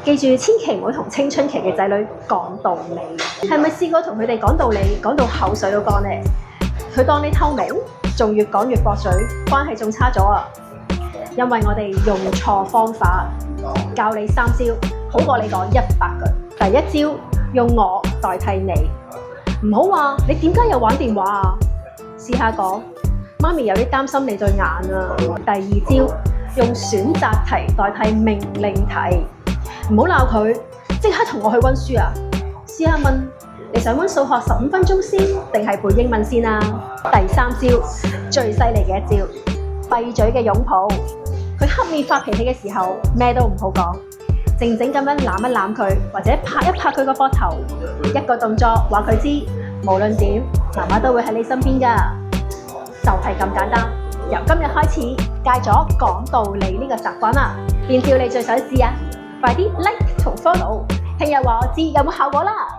記住，千祈唔好同青春期嘅仔女講道理。係咪試過同佢哋講道理，講到口水都乾呢？佢當你透明，仲越講越駁嘴，關係仲差咗啊！因為我哋用錯方法，教你3招，好過你講100句。第一招，用我代替你，唔好話你點解又玩電話啊？試下講，媽咪有啲擔心你對眼啊。第二招，用選擇題代替命令題。唔好鬧佢，即刻同我去溫書啊！試下問，你想溫數學15分鐘先，定係背英文先啊？第三招，最犀利嘅一招，閉嘴嘅擁抱。佢黑面發脾氣嘅時候，咩都唔好講，靜靜咁樣攬一攬佢，或者拍一拍佢個膊頭，一個動作話佢知，無論點，媽媽都會喺你身邊㗎，就係咁簡單。由今日開始，戒咗講道理呢個習慣啦。邊招你最想試啊？快啲 like 同 follow，聽日話我知有冇效果啦！